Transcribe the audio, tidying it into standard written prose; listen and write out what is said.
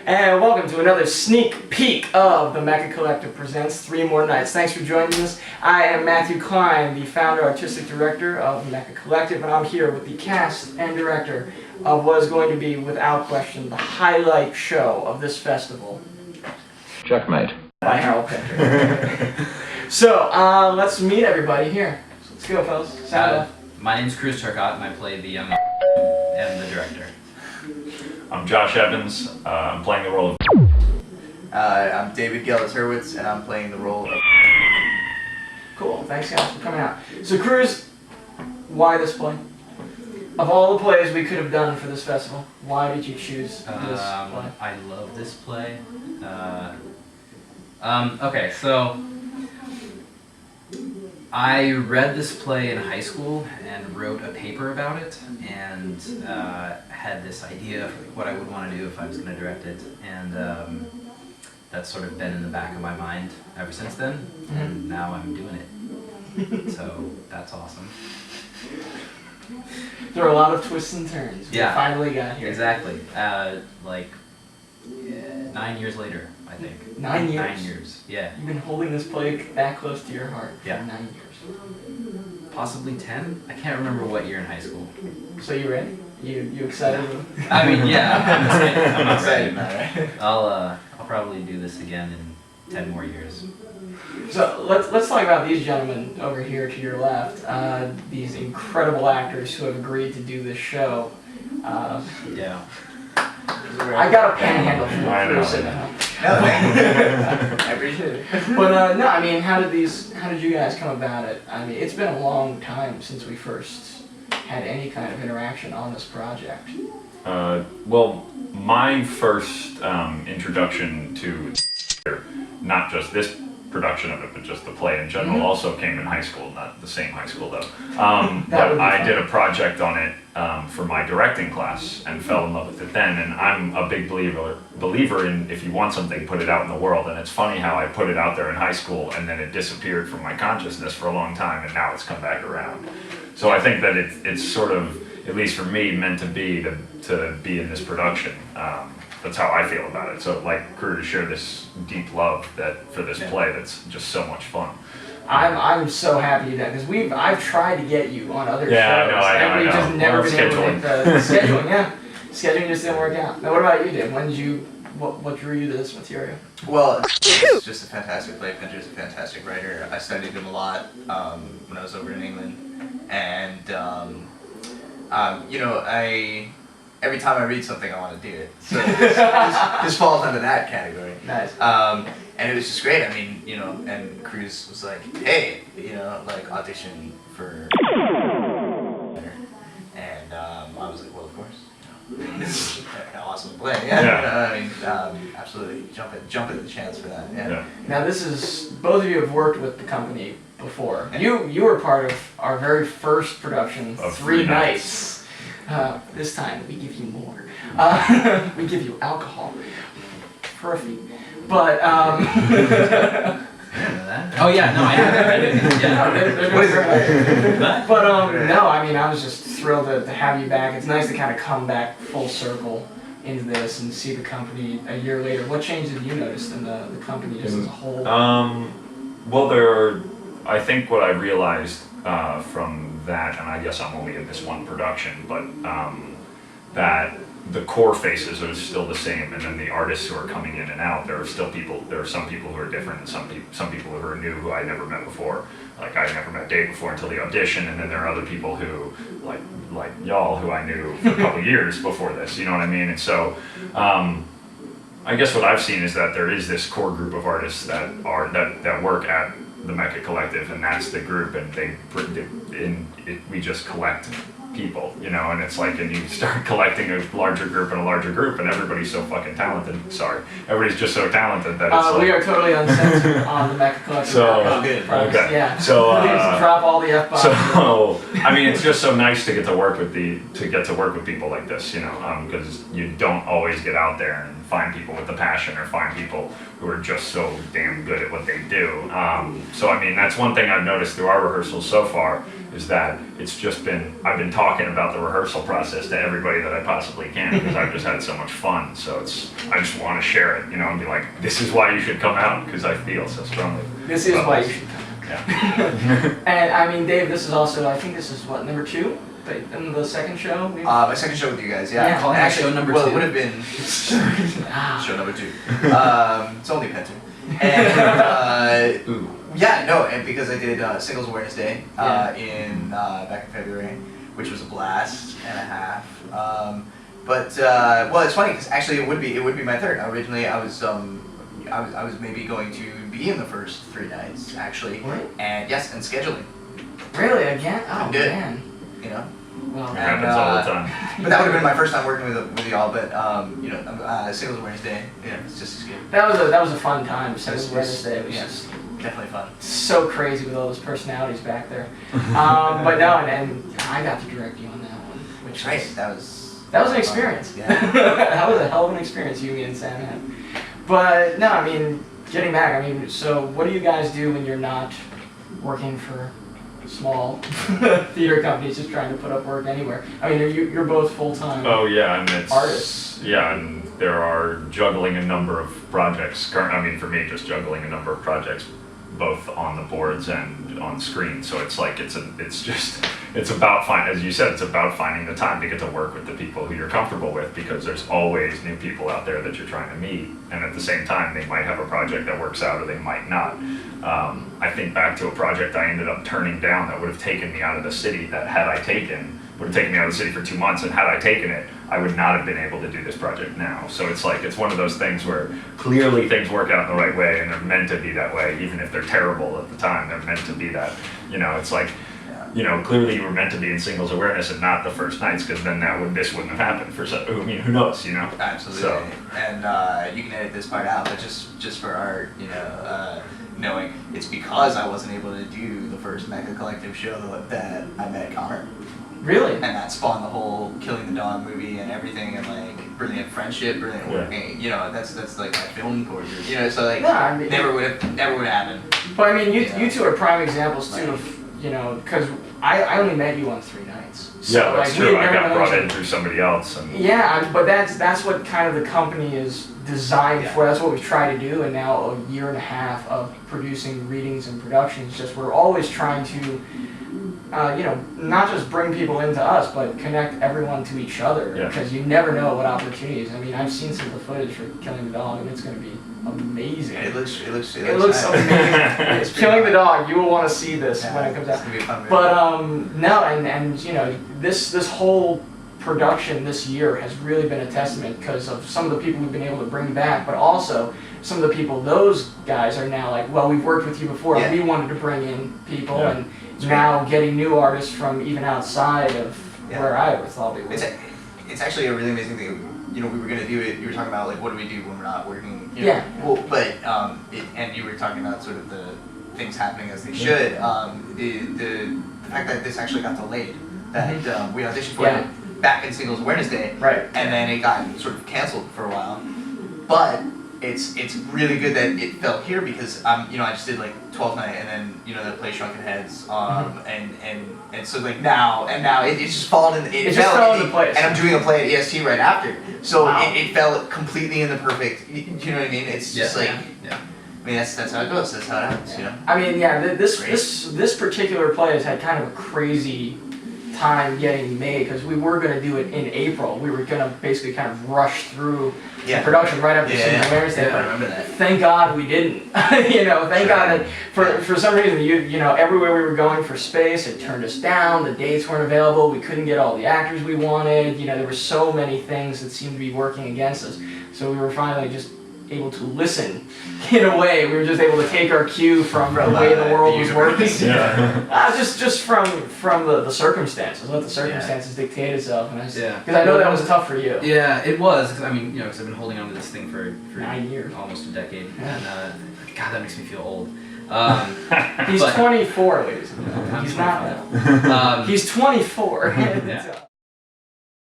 And welcome to another sneak peek of the Mekka Collective presents 3 More Nights. Thanks for joining us. I am Matthew Klein, the founder, artistic director of the Mekka Collective, and I'm here with the cast and director of what is going to be, without question, the highlight show of this festival. Checkmate. By Harold Pinter. So, let's meet everybody here. So let's go, fellas. My name's Cruz Turcotte, and I play the young and the director. I'm Josh Evans. I'm playing the role of. I'm David Gellis-Hurwitz, and I'm playing the role of. Cool, thanks guys for coming out. So Cruz, why this play? Of all the plays we could have done for this festival, why did you choose this play? I love this play. Okay, so I read this play in high school and wrote a paper about it, and had this idea of what I would want to do if I was going to direct it, and that's sort of been in the back of my mind ever since then, and now I'm doing it. So that's awesome. There are a lot of twists and turns. Yeah, we finally got here. Exactly. 9 years later, I think. 9 years? 9 years, yeah. You've been holding this play that close to your heart for Yeah. 9 years. Possibly 10? I can't remember what year in high school. So you ready? You excited? I mean, yeah, I'm excited. Right? I'll probably do this again in 10 more years. So let's talk about these gentlemen over here to your left. These incredible actors who have agreed to do this show. Yeah. I got a panhandle from the Cruz sitting at home. No, thank you. I appreciate it. But no, I mean, how did you guys come about it? I mean, it's been a long time since we first had any kind of interaction on this project. Well, my first introduction to not just this production of it, but just the play in general, also came in high school. Not the same high school though. But I did a project on it for my directing class and fell in love with it then. And I'm a big believer in, if you want something, put it out in the world. And it's funny how I put it out there in high school and then it disappeared from my consciousness for a long time, and now it's come back around. So I think that it's sort of, at least for me, meant to be in this production. That's how I feel about it. So like crew to share this deep love for this play that's just so much fun. I'm so happy that, because I've tried to get you on other shows, I and we've know. just never been able to make the scheduling. Yeah, scheduling just didn't work out. Now, what about you, Dave? What drew you to this material? Well, it's just a fantastic play. Pinter's a fantastic writer. I studied him a lot when I was over in England, and every time I read something, I want to do it. So this falls under that category. Nice. And it was just great. I mean, and Cruz was like, hey, audition for. And I was like, well, of course. This is an awesome play. Yeah. Absolutely. Jump at the chance for that. Yeah. Now, both of you have worked with the company before. You were part of our very first production, Of 3 Nights. This time we give you more. We give you alcohol. Perfect. But Oh yeah, no, I didn't. Yeah. But no, I mean, I was just thrilled to have you back. It's nice to kind of come back full circle into this and see the company a year later. What changes have you noticed in the company just as a whole? Well, I think what I realized from that, and I guess I'm only in this one production, but that the core faces are still the same, and then the artists who are coming in and out, there are some people who are different, and some people who are new who I never met before. Like I never met Dave before until the audition, and then there are other people who, like y'all, who I knew for a couple years before this, you know what I mean? And so I guess what I've seen is that there is this core group of artists that work at the Mekka Collective, and that's the group, and we just collect people, and it's like, and you start collecting a larger group and a larger group, and everybody's so fucking talented. Sorry, everybody's just so talented that it's we are totally uncensored on the Mekka Collective. So good. Okay. Yeah. So please drop all the F-bombs. So I mean, it's just so nice to get to work with people like this, because you don't always get out there and find people with the passion, or find people who are just so damn good at what they do. So I mean, that's one thing I've noticed through our rehearsals so far, is that it's just been, I've been talking about the rehearsal process to everybody that I possibly can because I've just had so much fun. So I just want to share it, and be like, this is why you should come out because I feel so strongly. This is why you should come. Yeah. And I mean, Dave, this is also, I think this is what, number 2? In the second show? My second show with you guys, yeah. Yeah, calling that show number 2. Well, it would have been show number 2. It's only Penta. And yeah, no, and because I did Singles Awareness Day back in February, which was a blast and a half. But well, it's funny because actually it would be my third. Originally, I was maybe going to be in the first 3 nights actually, Right. and yes, and scheduling. Really again? Oh I did. man. You know. Well, It happens all the time. But that would have been my first time working with y'all. But Singles Awareness Day, it's just as good. that was a fun time. Singles It's- Awareness Day was yeah. just Definitely fun. so crazy with all those personalities back there. But no, and I got to direct you on that one, which Right. was, That was an experience. Yeah. That was a hell of an experience you, me, and Sam had. But no, I mean, getting back, I mean, so what do you guys do when you're not working for small theater companies just trying to put up work anywhere? I mean, you're both full-time Oh yeah, and it's artists. Yeah, and there are juggling a number of projects. For me, just juggling a number of projects, both on the boards and on screen. So it's like it's about as you said, it's about finding the time to get to work with the people who you're comfortable with, because there's always new people out there that you're trying to meet, and at the same time, they might have a project that works out or they might not. I think back to a project I ended up turning down that would have taken me out of the city. That would have taken me out of the city for 2 months, and had I taken it, I would not have been able to do this project now. So it's one of those things where clearly things work out in the right way, and they're meant to be that way, even if they're terrible at the time. They're meant to be that. It's like, clearly you were meant to be in Singles Awareness and not the first nights, because then this wouldn't have happened for some. I mean, who knows? Absolutely. So. And you can edit this part out, but just for our knowing, it's because I wasn't able to do the first Mekka Collective show that I met Connor. Really? And that spawned the whole Killing the Dog movie and everything, and like brilliant friendship, brilliant working. That's like my film core group. So like Yeah, I mean, never would have happened. But I mean, you two are prime examples too of, because I only met you on 3 nights. So, Yeah, that's like, true. we had I never got known brought each in other. through somebody else. And Yeah, but that's what kind of the company is designed Yeah. for. That's what we try to do. And now a year and a half of producing readings and productions, just we're always trying to, not just bring people into us, but connect everyone to each other. Yeah. Because you never know what opportunities. I mean, I've seen some of the footage for Killing the Dog, and it's going to be amazing. It looks It looks nice. amazing. It's Killing the pretty Dog, you will want to see this Yeah, when it comes out. It's gonna be a fun movie. But no, and this whole production this year has really been a testament because of some of the people we've been able to bring back, but also some of the people, those guys are now like, well, we've worked with you before, Yeah. we wanted to bring in people, Yeah. and now getting new artists from even outside of Yeah. where I ever thought we would. It's actually a really amazing thing. We were gonna do it. You were talking about like what do we do when we're not working. Yeah. Well, but and you were talking about sort of the things happening as they should. The fact that this actually got delayed, that we auditioned for Yeah. it back in Singles Awareness Day, Right. and then it got sort of canceled for a while. But it's really good that it fell here because I just did like 12th night and then the play Shrunken Heads and so like now it's just fallen in It just fell into place. and I'm doing a play at EST right after, so Wow. it fell completely in the perfect. You know what I mean? It's just like yeah. I mean that's how it goes. That's how it happens. I mean, yeah, Great. this particular play has had kind of a crazy time getting made because we were going to do it in April. We were going to basically kind of rush through the production right after Singles Awareness Day. Yeah, I remember that. Thank God we didn't. Thank God that for some reason everywhere we were going for space, it turned us down. The dates weren't available. We couldn't get all the actors we wanted. There were so many things that seemed to be working against us. So we were finally just able to listen. In a way, we were just able to take our cue from the way the world was working. Yeah. Just from the circumstances. Let the circumstances dictate itself. Because Yeah. I know that was tough for you. Yeah, it was. 'Cause, because I've been holding on to this thing for 9 years. almost a decade, Yeah. and God, that makes me feel old. He's but- 24, ladies and gentlemen. I'm He's not 24. now. He's 24. Yeah.